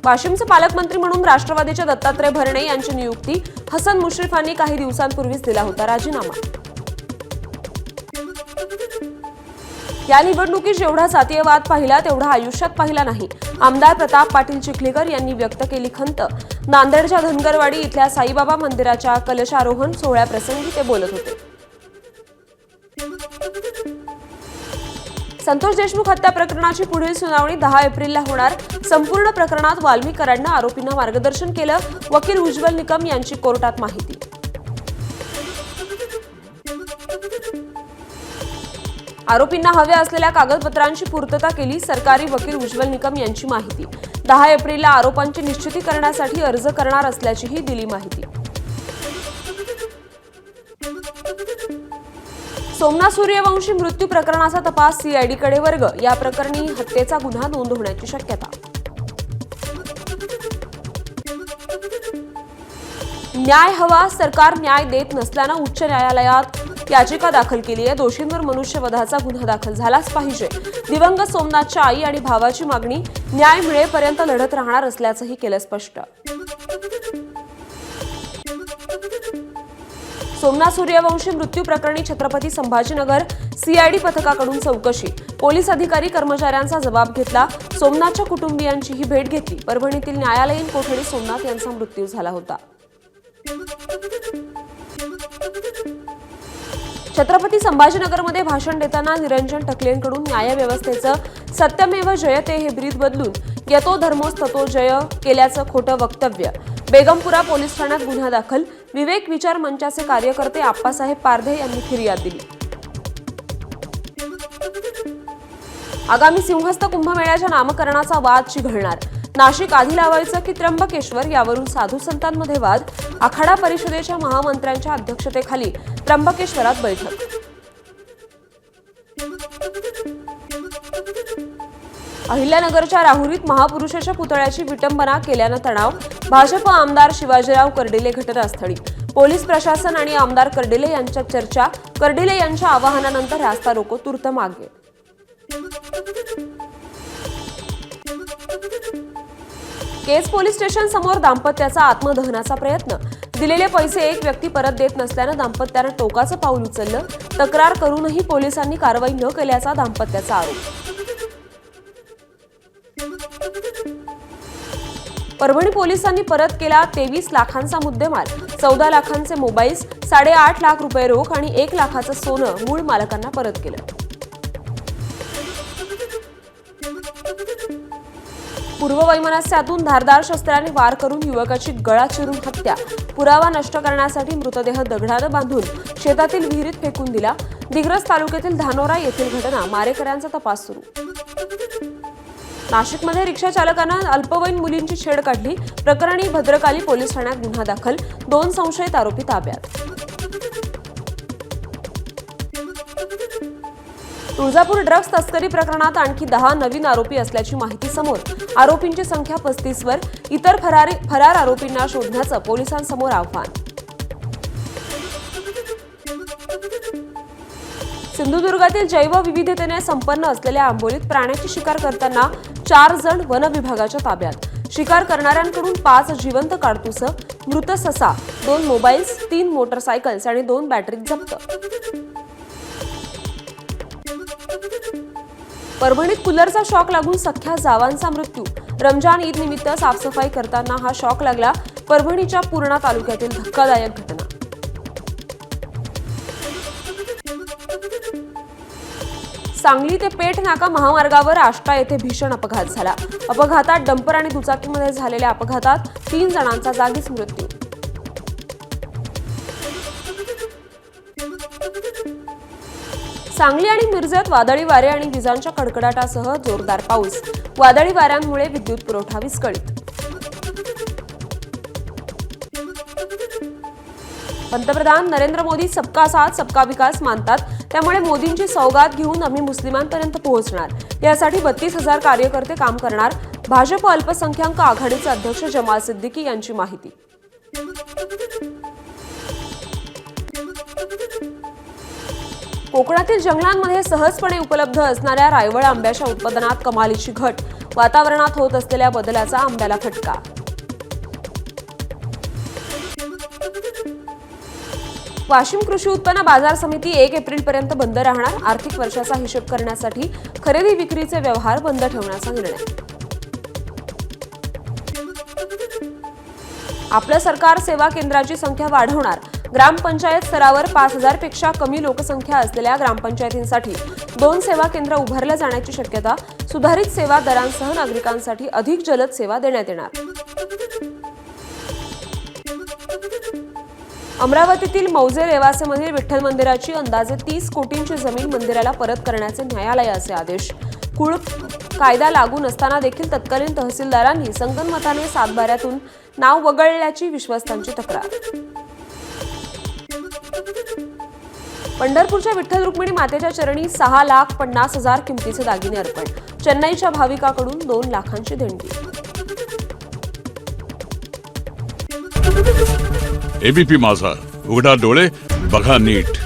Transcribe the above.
वाशिमचे पालकमंत्री म्हणून राष्ट्रवादीच्या दत्तात्रय भरणे यांची नियुक्ती हसन मुश्रीफांनी काही दिवसांपूर्वीच दिला होता राजीनामा। या निवडणुकीत जेवढा जातीयवाद पाहिला तेवढा आयुष्यात पाहिला नाही, आमदार प्रताप पाटील चिखलीकर यांनी व्यक्त केली खंत। नांदेडच्या धनगरवाडी इथल्या साईबाबा मंदिराच्या कलशारोहण सोहळ्याप्रसंगी ते बोलत होते। संतोष देशमुख हत्या प्रकरणाची पुढील सुनावणी 10 एप्रिलला होणार। संपूर्ण प्रकरणात वाल्मीकरांना आरोपींना मार्गदर्शन केलं, वकील उज्ज्वल निकम यांची कोर्टात माहिती। आरोपींना हव्या असलेल्या कागदपत्रांची पूर्तता केली, सरकारी वकील उज्ज्वल निकम यांची माहिती। 10 एप्रिलला आरोपांची निश्चिती करण्यासाठी अर्ज करणार असल्याचीही दिली माहिती। सोमनाथ सूर्यवंशी मृत्यू प्रकरणाचा तपास सीआयडीकडे वर्ग। या प्रकरणी हत्येचा गुन्हा नोंद होण्याची शक्यता। न्याय हवा, सरकार न्याय देत नसल्यानं उच्च न्यायालयात याचिका दाखल केली आहे। दोषींवर मनुष्यवधाचा गुन्हा दाखल झालाच पाहिजे। दिवंगत सोमनाथच्या आई आणि भावाची मागणी न्याय मिळेपर्यंत लढत राहणार असल्याचंही केलं स्पष्ट। सोमनाथ सूर्यवंशी मृत्यू प्रकरणी छत्रपती संभाजीनगर सीआयडी पथकाकडून चौकशी। पोलीस अधिकारी कर्मचाऱ्यांचा जबाब घेतला, सोमनाथच्या कुटुंबियांचीही भेट घेतली। परभणीतील न्यायालयीन कोठडीत सोमनाथ यांचा मृत्यू झाला होता। छत्रपती संभाजीनगरमध्ये भाषण देताना निरंजन टकलेंकडून न्यायव्यवस्थेचं सत्यमेव जयते हे ब्रीद बदलून यतो धर्मोस्ततो जय केल्याचं खोटं वक्तव्य। बेगमपुरा पोलीस ठाण्यात गुन्हा दाखल। विवेक विचार मंचाचे कार्यकर्ते आप्पासाहेब पारधे यांनी फिर्याद दिली। आगामी सिंहस्थ कुंभमेळ्याच्या नामकरणाचा वाद चिघळणार। नाशिक आधी लावायचं की त्र्यंबकेश्वर यावरून साधू संतांमध्ये वाद। आखाडा परिषदेच्या महामंत्र्यांच्या अध्यक्षतेखाली त्र्यंबकेश्वरात बैठक। अहिल्यानगरच्या राहुरीत महापुरुषाच्या पुतळ्याची विटंबना केल्यानं तणाव। भाजप आमदार शिवाजीराव कर्डिले घटनास्थळी। पोलीस प्रशासन आणि आमदार कर्डिले यांच्यात चर्चा। कर्डिले यांच्या आवाहनानंतर रास्ता रोको तूर्त मागे। केज पोलीस स्टेशन समोर दाम्पत्याचा आत्मदहनाचा प्रयत्न। दिलेले पैसे एक व्यक्ती परत देत नसल्यानं दाम्पत्यानं टोकाचं पाऊल उचललं। तक्रार करूनही पोलिसांनी कारवाई न केल्याचा दाम्पत्याचा आरोप। परभणी पोलिसांनी परत केला 23 लाखांचा मुद्देमाल। 14 लाखांचे मोबाईल्स, 8.5 लाख रुपये रोख आणि 1 लाखाचं सोनं मूळ मालकांना परत केलं। पूर्ववैमनस्यातून धारदार शस्त्राने वार करून युवकाची गळा चिरून हत्या। पुरावा नष्ट करण्यासाठी मृतदेह दगडानं बांधून शेतातील विहिरीत फेकून दिला। दिग्रस तालुक्यातील धानोरा येथील घटना। मारेकऱ्यांचा तपास सुरू। नाशिकमध्ये रिक्षा चालकानं अल्पवयीन मुलींची छेड काढली प्रकरणी भद्रकाली पोलीस ठाण्यात गुन्हा दाखल। 2 संशयित आरोपी ताब्यात। तुळजापूर ड्रग्ज तस्करी प्रकरणात आणखी 10 नवीन आरोपी असल्याची माहिती समोर। आरोपींची संख्या 35 वर। इतर फरार आरोपींना शोधण्याचं पोलिसांसमोर आव्हान। सिंधुदुर्गातील जैवविविधतेने संपन्न असलेल्या आंबोलीत प्राण्याची शिकार करताना 4 जण वन विभागाच्या ताब्यात। शिकार करणाऱ्यांकडून 5 जिवंत काडतुस, मृत ससा, 2 मोबाईल्स, 3 मोटरसायकल्स आणि 2 बॅटरी जप्त। परभणीत कूलरचा शॉक लागून सख्ख्या जावांचा मृत्यू। रमजान ईद निमित्त साफसफाई करताना हा शॉक लागला। परभणीच्या पूर्णा तालुक्यातील धक्कादायक घटना। सांगली ते पेठ नाका महामार्गावर आष्टा येथे भीषण अपघात झाला। अपघातात डंपर आणि दुचाकीमध्ये झालेल्या अपघातात 3 जणांचा जागीच मृत्यू। सांगली आणि मिरजेत वादळी वारे आणि विजांच्या कडकडाटासह जोरदार पाऊस। वादळी वाऱ्यांमुळे विद्युत पुरवठा विस्कळीत। पंतप्रधान नरेंद्र मोदी सबका साथ सबका विकास मानतात, त्यामुळे मोदींची सौगात घेऊन आम्ही मुस्लिमांपर्यंत पोहोचणार। यासाठी 32,000 कार्यकर्ते काम करणार। भाजप अल्पसंख्याक आघाडीचे अध्यक्ष जमाल सिद्दीकी यांची माहिती। कोकणातील जंगलांमध्ये सहजपणे उपलब्ध असणाऱ्या रायवळ आंब्याच्या उत्पादनात कमालीची घट, वातावरणात होत असलेल्या बदलाचा आंब्याला फटका. वाशिम कृषी उत्पन्न बाजार समिती 1 एप्रिलपर्यंत बंद राहणार. आर्थिक वर्षाचा हिशोब करण्यासाठी खरेदी विक्रीचे व्यवहार बंद ठेवण्याचा निर्णय. आपलं सरकार सेवा केंद्राची संख्या वाढवणार. ग्रामपंचायत स्तरावर 5000 पेक्षा कमी लोकसंख्या असलेल्या ग्रामपंचायतींसाठी 2 सेवा केंद्र उभारल्या जाण्याची शक्यता. सुधारित सेवा दरांसह नागरिकांसाठी अधिक जलद सेवा देण्यात येणार. अमरावतीतील मौजे रेवासेमधील विठ्ठल मंदिराची अंदाजे 30 कोटींची जमीन मंदिराला परत करण्याचे न्यायालयाचे आदेश. कुळ कायदा लागू नसताना देखील तत्कालीन तहसीलदारांनी संगनमताने सातबाऱ्यातून नाव वगळल्याची विश्वस्तांची तक्रार. पंढरपूरच्या विठ्ठल रुक्मिणी मातेच्या चरणी 6,50,000 किमतीचे दागिने अर्पण. चेन्नईच्या भाविकाकडून 2 लाखांची देणगी. एबीपी माझा, उघडा डोळे बघा नीट.